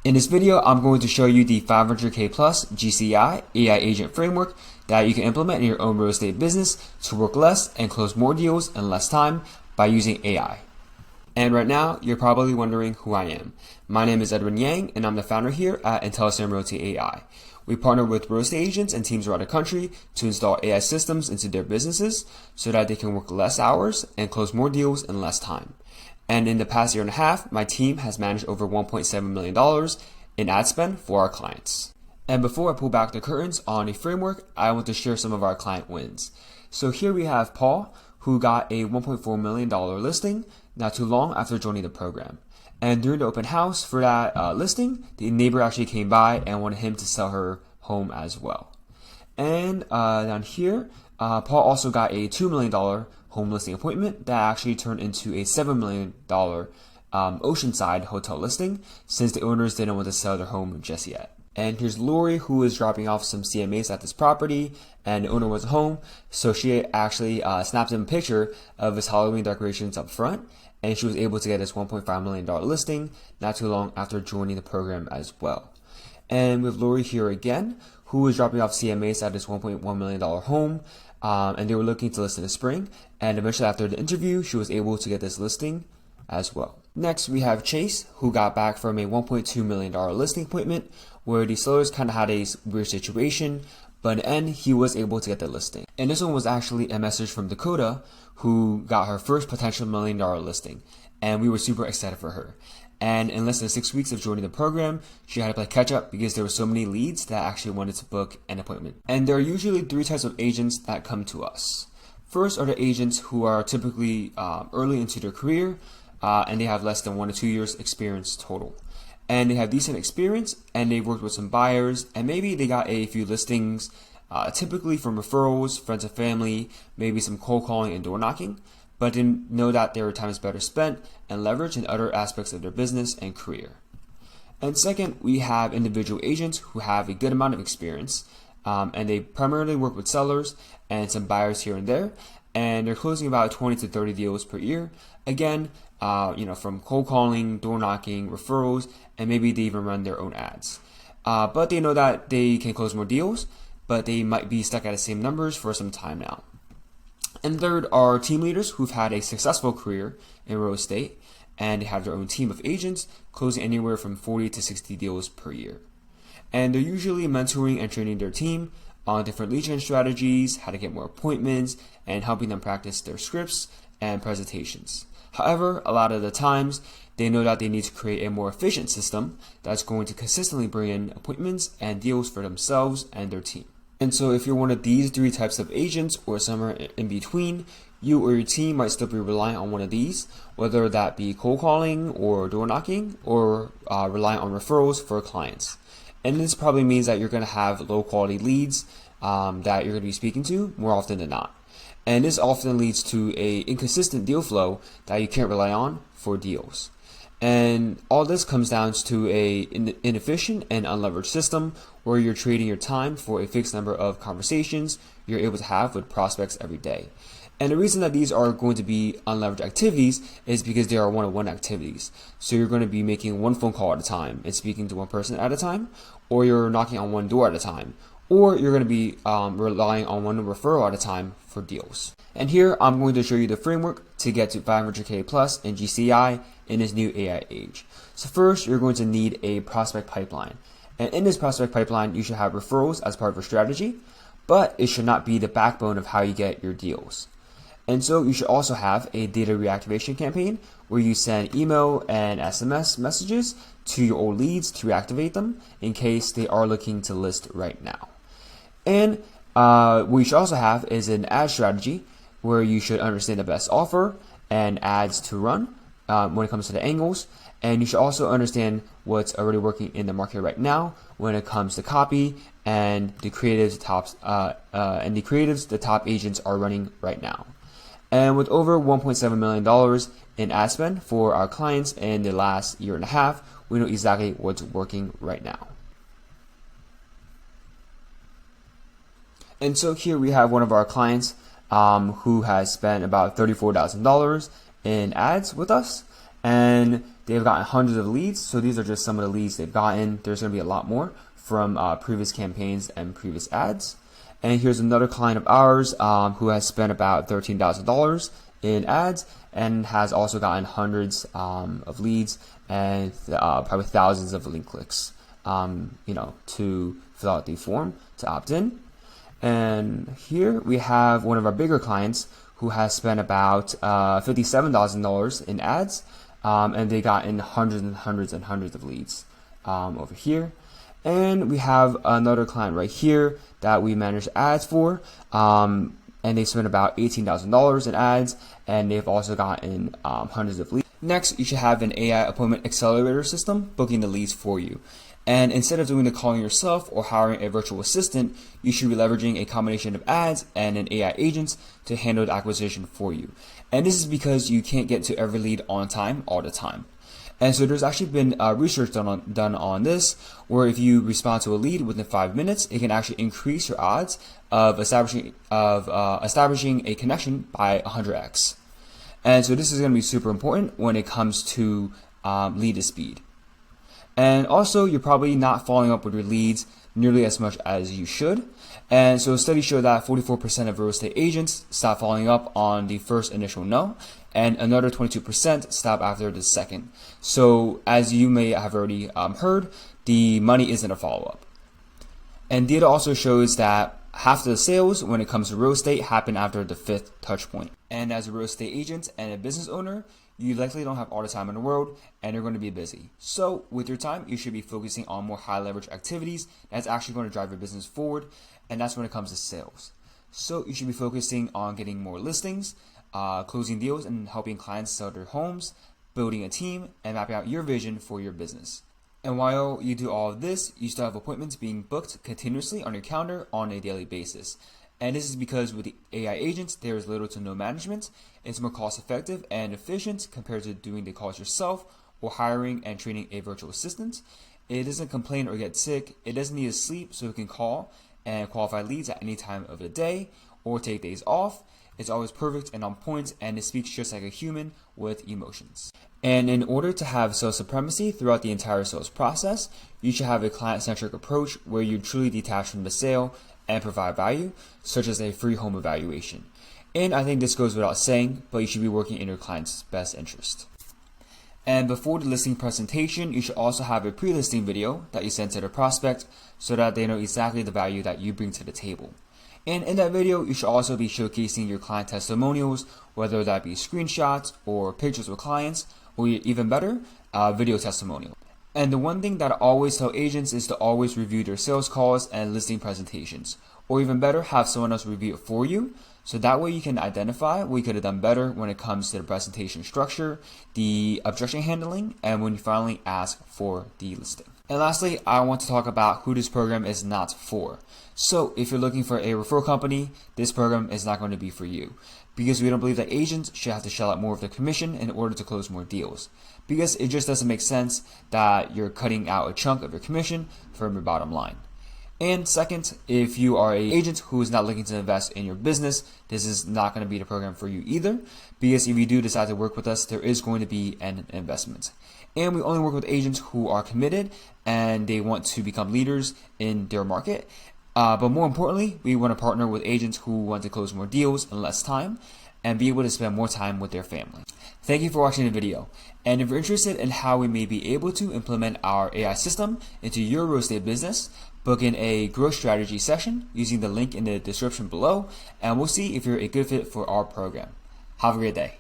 In this video, I'm going to show you the 500K plus GCI AI agent framework that you can implement in your own real estate business to work less and close more deals in less time by using AI. And right now, you're probably wondering who I am. My name is Edwin Yang, and I'm the founder here at Intelligent Realty AI. We partner with real estate agents and teams around the country to install AI systems into their businesses so that they can work less hours and close more deals in less time. And in the past year and a half, my team has managed over $1.7 million in ad spend for our clients. And before I pull back the curtains on a framework, I want to share some of our client wins. So here we have Paul, who got a $1.4 million listing not too long after joining the program. And during the open house for that listing, the neighbor actually came by and wanted him to sell her home as well. And down here, Paul also got a $2 million home listing appointment that actually turned into a $7 million oceanside hotel listing since the owners didn't want to sell their home just yet. And here's Lori, who is dropping off some CMAs at this property, and the owner was home, so she actually snapped him a picture of his Halloween decorations up front, and she was able to get this $1.5 million listing not too long after joining the program as well. And with Lori here again, who was dropping off CMAs at this $1.1 million home, and they were looking to list in the spring, and eventually after the interview, she was able to get this listing as well. Next, we have Chase, who got back from a $1.2 million listing appointment where the sellers kind of had a weird situation, but in the end, he was able to get the listing. And this one was actually a message from Dakota, who got her first potential $1 million listing, and we were super excited for her. And in less than 6 weeks of joining the program, she had to play catch up because there were so many leads that actually wanted to book an appointment. And there are usually 3 types of agents that come to us. First are the agents who are typically early into their career, and they have less than 1 to 2 years experience total. And they have decent experience, and they've worked with some buyers, and maybe they got a few listings, typically from referrals, friends and family, maybe some cold calling and door knocking, but didn't know that their time is better spent and leveraged in other aspects of their business and career. And second, we have individual agents who have a good amount of experience, and they primarily work with sellers and some buyers here and there, and they're closing about 20 to 30 deals per year. Again, from cold calling, door knocking, referrals, and maybe they even run their own ads. But they know that they can close more deals, but they might be stuck at the same numbers for some time now. And third are team leaders who've had a successful career in real estate, and they have their own team of agents closing anywhere from 40 to 60 deals per year. And they're usually mentoring and training their team on different lead gen strategies, how to get more appointments, and helping them practice their scripts and presentations. However, a lot of the times, they know that they need to create a more efficient system that's going to consistently bring in appointments and deals for themselves and their team. And so if you're one of these 3 types of agents or somewhere in between, you or your team might still be relying on one of these, whether that be cold calling or door knocking, or relying on referrals for clients. And this probably means that you're going to have low quality leads that you're going to be speaking to more often than not. And this often leads to a inconsistent deal flow that you can't rely on for deals. And all this comes down to a inefficient and unleveraged system where you're trading your time for a fixed number of conversations you're able to have with prospects every day. And the reason that these are going to be unleveraged activities is because they are one-on-one activities. So you're going to be making one phone call at a time and speaking to one person at a time, or you're knocking on one door at a time, or you're going to be relying on one referral at a time for deals. And here I'm going to show you the framework to get to 500K plus in GCI in this new AI age. So first, you're going to need a prospect pipeline. And in this prospect pipeline, you should have referrals as part of your strategy, but it should not be the backbone of how you get your deals. And so you should also have a data reactivation campaign where you send email and SMS messages to your old leads to reactivate them in case they are looking to list right now. And what you should also have is an ad strategy where you should understand the best offer and ads to run when it comes to the angles. And you should also understand what's already working in the market right now when it comes to copy and the creatives the top agents are running right now. And with over $1.7 million in ad spend for our clients in the last year and a half, we know exactly what's working right now. And so here we have one of our clients who has spent about $34,000 in ads with us, and they've gotten hundreds of leads. So these are just some of the leads they've gotten. There's going to be a lot more from previous campaigns and previous ads. And here's another client of ours who has spent about $13,000 in ads and has also gotten hundreds of leads and probably thousands of link clicks, to fill out the form to opt in. And here we have one of our bigger clients who has spent about $57,000 in ads, and they got in hundreds and hundreds and hundreds of leads over here. And we have another client right here that we manage ads for, and they spent about $18,000 in ads, and they've also gotten hundreds of leads. Next, you should have an AI appointment accelerator system booking the leads for you. And instead of doing the calling yourself or hiring a virtual assistant, you should be leveraging a combination of ads and an AI agent to handle the acquisition for you. And this is because you can't get to every lead on time all the time. And so there's actually been research done on this, where if you respond to a lead within 5 minutes, it can actually increase your odds of establishing a connection by 100x. And so this is going to be super important when it comes to lead to speed. And also, you're probably not following up with your leads nearly as much as you should. And so studies show that 44% of real estate agents stop following up on the first initial no, and another 22% stop after the second. So as you may have already heard, the money isn't a follow-up. And data also shows that half of the sales when it comes to real estate happen after the 5th touch point. And as a real estate agent and a business owner, you likely don't have all the time in the world and you're going to be busy. So with your time, you should be focusing on more high leverage activities that's actually going to drive your business forward. And that's when it comes to sales. So you should be focusing on getting more listings, closing deals and helping clients sell their homes, building a team, and mapping out your vision for your business. And while you do all of this, you still have appointments being booked continuously on your calendar on a daily basis. And this is because with the AI agents, there is little to no management. It's more cost effective and efficient compared to doing the calls yourself or hiring and training a virtual assistant. It doesn't complain or get sick. It doesn't need to sleep, so it can call and qualify leads at any time of the day or take days off. It's always perfect and on point, and it speaks just like a human with emotions. And in order to have sales supremacy throughout the entire sales process, you should have a client-centric approach where you truly detach from the sale and provide value, such as a free home evaluation. And I think this goes without saying, but you should be working in your client's best interest. And before the listing presentation, you should also have a pre-listing video that you send to the prospect so that they know exactly the value that you bring to the table. And in that video, you should also be showcasing your client testimonials, whether that be screenshots or pictures with clients, or even better, video testimonial. And the one thing that I always tell agents is to always review their sales calls and listing presentations, or even better, have someone else review it for you. So that way you can identify what you could have done better when it comes to the presentation structure, the objection handling, and when you finally ask for the listing. And lastly, I want to talk about who this program is not for. So if you're looking for a referral company, this program is not going to be for you, because we don't believe that agents should have to shell out more of their commission in order to close more deals, because it just doesn't make sense that you're cutting out a chunk of your commission from your bottom line. And second, if you are an agent who is not looking to invest in your business, this is not going to be the program for you either, because if you do decide to work with us, there is going to be an investment. And we only work with agents who are committed and they want to become leaders in their market. But more importantly, we want to partner with agents who want to close more deals in less time and be able to spend more time with their family. Thank you for watching the video. And if you're interested in how we may be able to implement our AI system into your real estate business, book in a growth strategy session using the link in the description below, and we'll see if you're a good fit for our program. Have a great day.